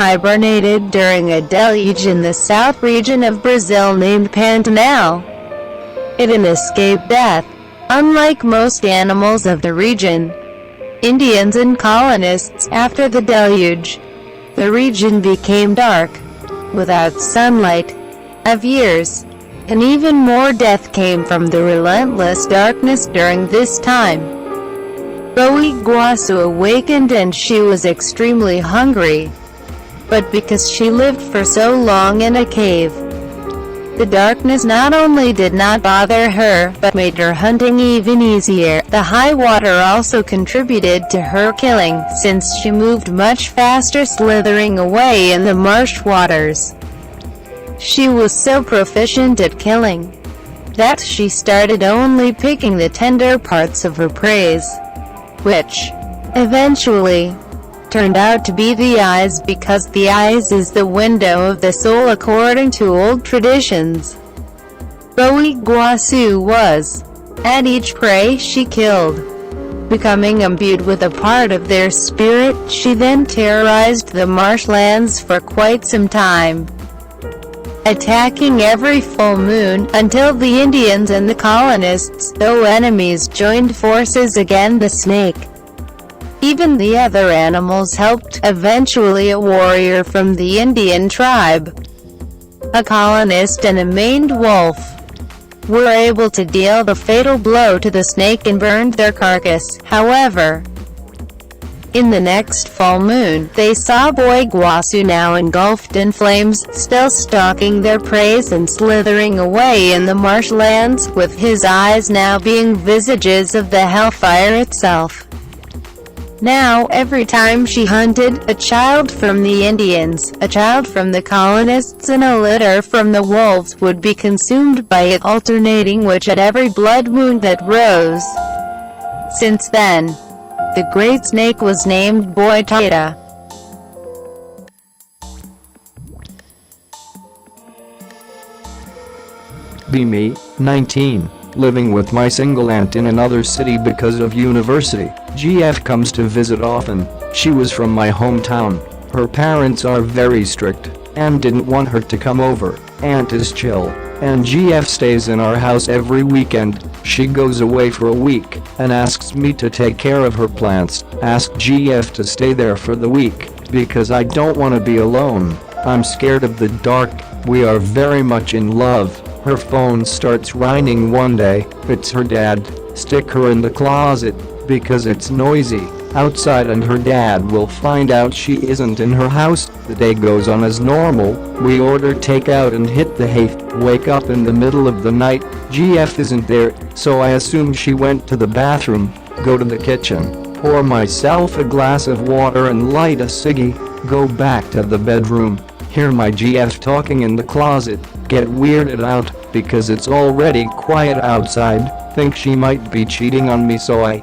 hibernated during a deluge in the south region of Brazil named Pantanal. It escaped death. Unlike most animals of the region, Indians and colonists, after the deluge, the region became dark, without sunlight, of years, and even more death came from the relentless darkness during this time. Boiguaçu awakened and she was extremely hungry, but because she lived for so long in a cave, the darkness not only did not bother her, but made her hunting even easier. The high water also contributed to her killing, since she moved much faster slithering away in the marsh waters. She was so proficient at killing, that she started only picking the tender parts of her prey, which, eventually, turned out to be the eyes, because the eyes is the window of the soul according to old traditions. Boiguaçu was, at each prey she killed, becoming imbued with a part of their spirit. She then terrorized the marshlands for quite some time, attacking every full moon, until the Indians and the colonists, though enemies, joined forces against the snake. Even the other animals helped. Eventually a warrior from the Indian tribe, a colonist and a maned wolf, were able to deal the fatal blow to the snake and burned their carcass. However, in the next full moon, they saw Boiguaçu now engulfed in flames, still stalking their prey and slithering away in the marshlands, with his eyes now being visages of the hellfire itself. Now, every time she hunted, a child from the Indians, a child from the colonists and a litter from the wolves would be consumed by it, alternating which at every blood moon that rose. Since then, the great snake was named Boitaida. Be me, 19. Living with my single aunt in another city because of university. GF comes to visit often. She was from my hometown. Her parents are very strict, and didn't want her to come over. Aunt is chill, and GF stays in our house every weekend. She goes away for a week, and asks me to take care of her plants. Ask GF to stay there for the week, because I don't want to be alone. I'm scared of the dark. We are very much in love. Her phone starts ringing one day. It's her dad. Stick her in the closet, because it's noisy outside and her dad will find out she isn't in her house. The day goes on as normal. We order takeout and hit the hay. Wake up in the middle of the night. GF isn't there, so I assume she went to the bathroom. Go to the kitchen, pour myself a glass of water and light a ciggy. Go back to the bedroom. Hear my GF talking in the closet. Get weirded out, because it's already quiet outside. Think she might be cheating on me, so I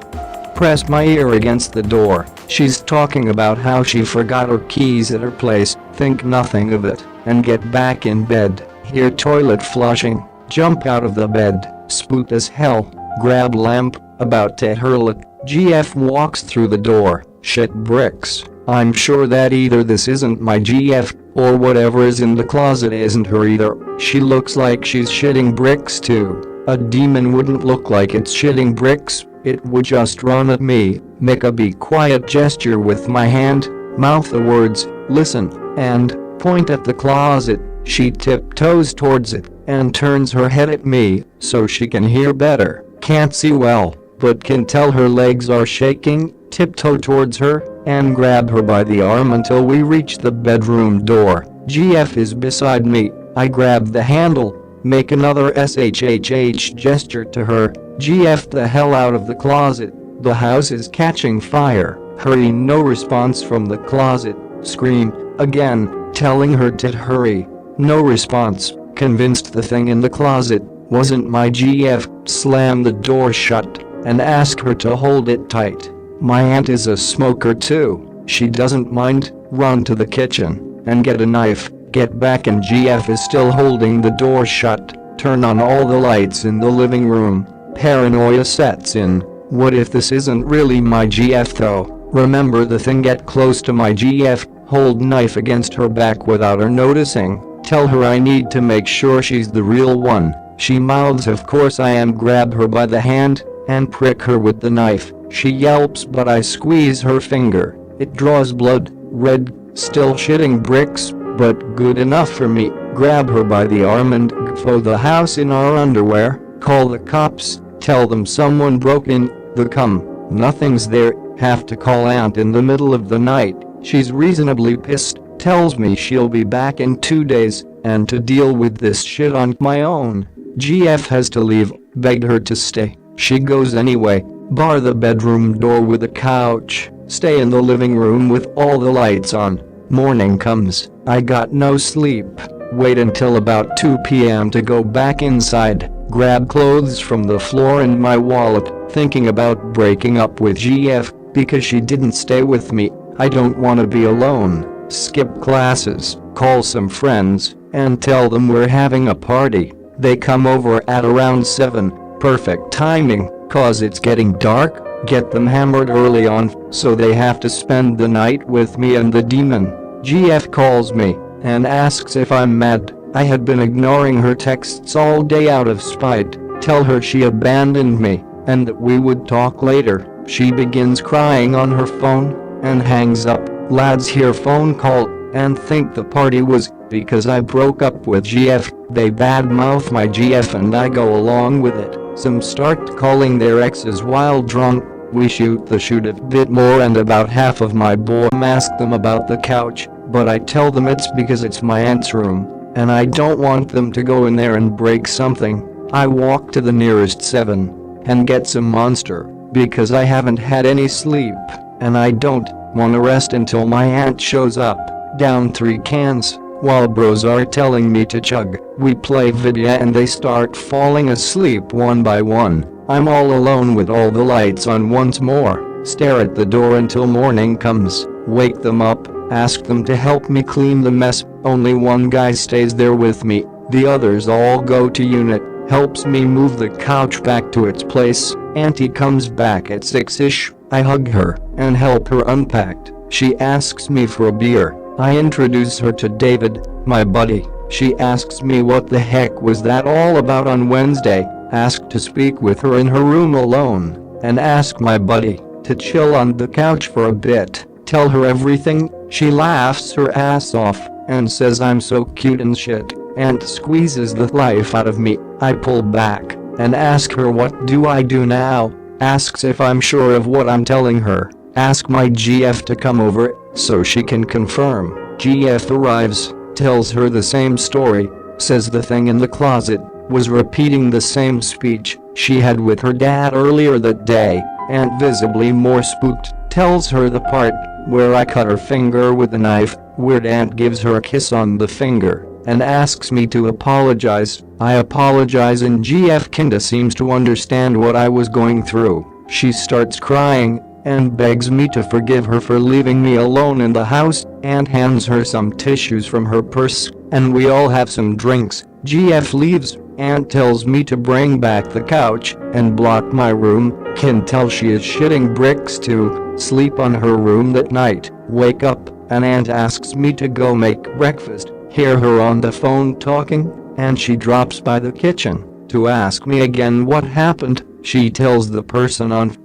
press my ear against the door. She's talking about how she forgot her keys at her place. Think nothing of it, and get back in bed. Hear toilet flushing. Jump out of the bed, spooked as hell. Grab lamp, about to hurl it. GF walks through the door. Shit bricks. I'm sure that either this isn't my GF, or whatever is in the closet isn't her either. She looks like she's shitting bricks too. A demon wouldn't look like it's shitting bricks. It would just run at me, make a be quiet gesture with my hand, mouth the words, listen, and point at the closet. She tiptoes towards it, and turns her head at me, so she can hear better. Can't see well, but can tell her legs are shaking. Tiptoe towards her, and grab her by the arm until we reach the bedroom door. GF is beside me. I grab the handle, make another SHHH gesture to her. GF the hell out of the closet. The house is catching fire. Hurry. No response from the closet. Scream, again, telling her to hurry. No response. Convinced the thing in the closet wasn't my GF. Slam the door shut, and ask her to hold it tight. My aunt is a smoker too. She doesn't mind. Run to the kitchen, and get a knife. Get back and GF is still holding the door shut. Turn on all the lights in the living room. Paranoia sets in. What if this isn't really my GF though? Remember the thing. Get close to my GF. hold knife against her back without her noticing, tell her I need to make sure she's the real one. She mouths of course I am, grab her by the hand and prick her with the knife. She yelps but I squeeze her finger. It draws blood, red, still shitting bricks, but good enough for me. Grab her by the arm and go the house in our underwear, call the cops, tell them someone broke in, the come, nothing's there, have to call aunt in the middle of the night. She's reasonably pissed, tells me she'll be back in 2 days, and to deal with this shit on my own. GF has to leave, begged her to stay. She goes anyway, bar the bedroom door with a couch, stay in the living room with all the lights on. Morning comes, I got no sleep, wait until about 2 p.m. to go back inside, grab clothes from the floor and my wallet, thinking about breaking up with GF, because she didn't stay with me. I don't want to be alone. Skip classes, call some friends, and tell them we're having a party. They come over at around 7, perfect timing, cause it's getting dark. Get them hammered early on, so they have to spend the night with me and the demon. GF calls me and asks if I'm mad. I had been ignoring her texts all day out of spite. Tell her she abandoned me and that we would talk later. She begins crying on her phone and hangs up. Lads hear phone call and think the party was because I broke up with GF. They badmouth my GF and I go along with it. Some start calling their exes while drunk. We shoot the shit a bit more and about half of my boys ask them about the couch, but I tell them it's because it's my aunt's room, and I don't want them to go in there and break something. I walk to the nearest 7 and get some Monster, because I haven't had any sleep, and I don't want to rest until my aunt shows up. Down 3 cans. While bros are telling me to chug, we play video and they start falling asleep one by one. I'm all alone with all the lights on once more. Stare at the door until morning comes. Wake them up, ask them to help me clean the mess. Only one guy stays there with me. The others all go to unit, helps me move the couch back to its place. Auntie comes back at 6ish. I hug her and help her unpack. She asks me for a beer. I introduce her to David, my buddy. She asks me what the heck was that all about on Wednesday, ask to speak with her in her room alone, and ask my buddy to chill on the couch for a bit, tell her everything. She laughs her ass off and says I'm so cute and shit, and squeezes the life out of me. I pull back and ask her what do I do now, asks if I'm sure of what I'm telling her, ask my GF to come over so she can confirm. GF arrives, tells her the same story, says the thing in the closet was repeating the same speech she had with her dad earlier that day, and visibly more spooked, tells her the part where I cut her finger with a knife. Weird aunt gives her a kiss on the finger and asks me to apologize. I apologize and GF kinda seems to understand what I was going through. She starts crying and begs me to forgive her for leaving me alone in the house, and hands her some tissues from her purse, and we all have some drinks. GF leaves, and tells me to bring back the couch and block my room. Can tell she is shitting bricks too. Sleep on her room that night. Wake up, and aunt asks me to go make breakfast. Hear her on the phone talking, and she drops by the kitchen to ask me again what happened. She tells the person on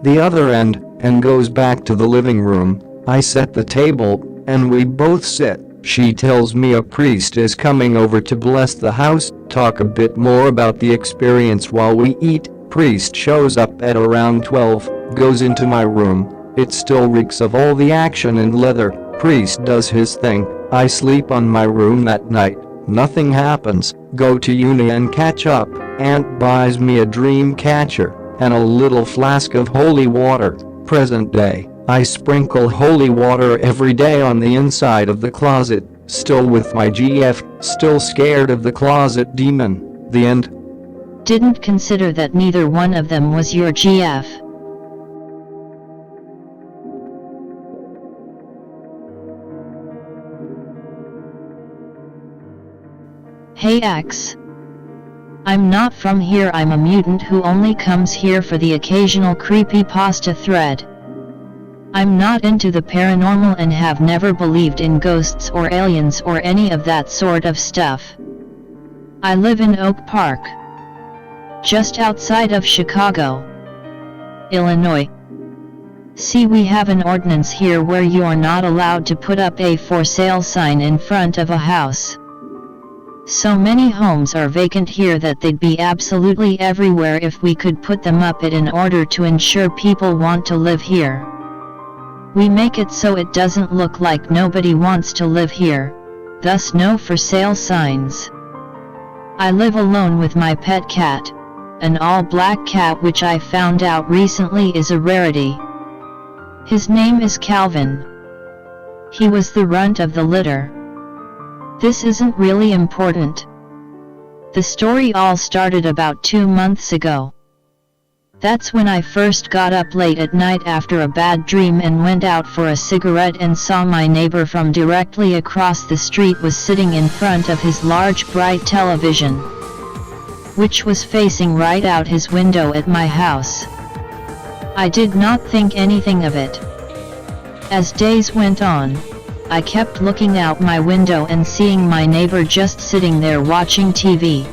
the other end and goes back to the living room. I set the table and we both sit. She tells me a priest is coming over to bless the house, talk a bit more about the experience while we eat. Priest shows up at around 12, goes into my room. It still reeks of all the action and leather. Priest does his thing. I sleep on my room that night. Nothing happens. Go to uni and catch up. Aunt buys me a dream catcher and a little flask of holy water. Present day, I sprinkle holy water every day on the inside of the closet, still with my GF, still scared of the closet demon. The end. Didn't consider that neither one of them was your GF. Hey X. I'm not from here, I'm a mutant who only comes here for the occasional creepypasta thread. I'm not into the paranormal and have never believed in ghosts or aliens or any of that sort of stuff. I live in Oak Park, just outside of Chicago, Illinois. See, we have an ordinance here where you are not allowed to put up a for sale sign in front of a house. So many homes are vacant here that they'd be absolutely everywhere if we could put them up in order to ensure people want to live here. We make it so it doesn't look like nobody wants to live here, thus no for sale signs. I live alone with my pet cat, an all-black cat which I found out recently is a rarity. His name is Calvin. He was the runt of the litter. This isn't really important. The story all started about 2 months ago. That's when I first got up late at night after a bad dream and went out for a cigarette and saw my neighbor from directly across the street was sitting in front of his large bright television, which was facing right out his window at my house. I did not think anything of it. As days went on, I kept looking out my window and seeing my neighbor just sitting there watching TV.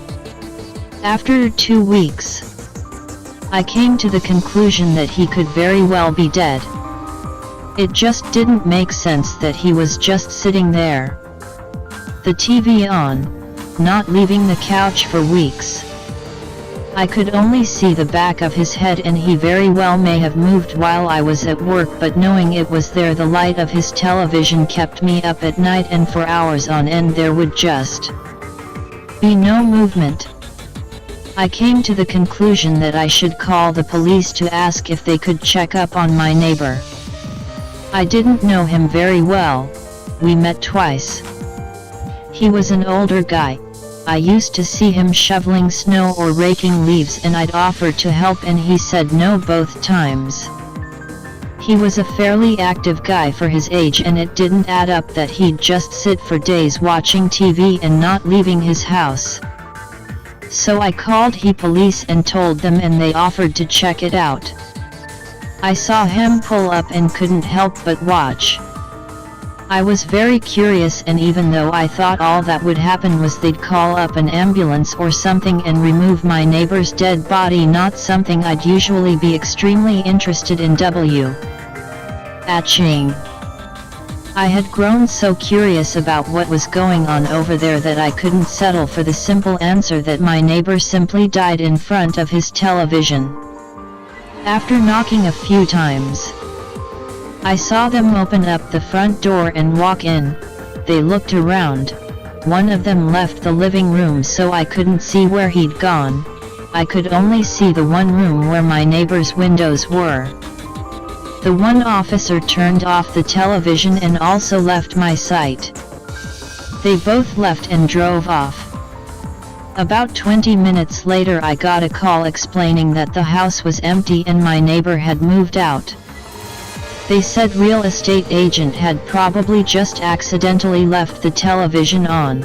After 2 weeks, I came to the conclusion that he could very well be dead. It just didn't make sense that he was just sitting there, the TV on, not leaving the couch for weeks. I could only see the back of his head and he very well may have moved while I was at work, but knowing it was there, the light of his television kept me up at night, and for hours on end there would just be no movement. I came to the conclusion that I should call the police to ask if they could check up on my neighbor. I didn't know him very well, we met twice. He was an older guy. I used to see him shoveling snow or raking leaves and I'd offer to help and he said no both times. He was a fairly active guy for his age and it didn't add up that he'd just sit for days watching TV and not leaving his house. So I called the police and told them, and they offered to check it out. I saw him pull up and couldn't help but watch. I was very curious, and even though I thought all that would happen was they'd call up an ambulance or something and remove my neighbor's dead body, not something I'd usually be extremely interested in. Aching. I had grown so curious about what was going on over there that I couldn't settle for the simple answer that my neighbor simply died in front of his television. After knocking a few times, I saw them open up the front door and walk in. They looked around. One of them left the living room, so I couldn't see where he'd gone. I could only see the one room where my neighbor's windows were. The one officer turned off the television and also left my sight. They both left and drove off. About 20 minutes later I got a call explaining that the house was empty and my neighbor had moved out. They said real estate agent had probably just accidentally left the television on.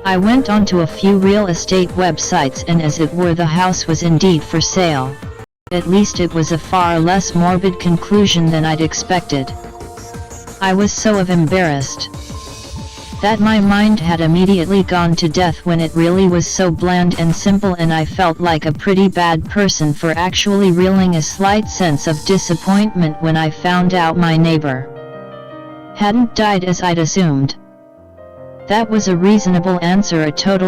I went onto a few real estate websites and as it were, the house was indeed for sale. At least it was a far less morbid conclusion than I'd expected. I was so embarrassed that my mind had immediately gone to death when it really was so bland and simple, and I felt like a pretty bad person for actually reeling a slight sense of disappointment when I found out my neighbor hadn't died as I'd assumed. That was a reasonable answer, a total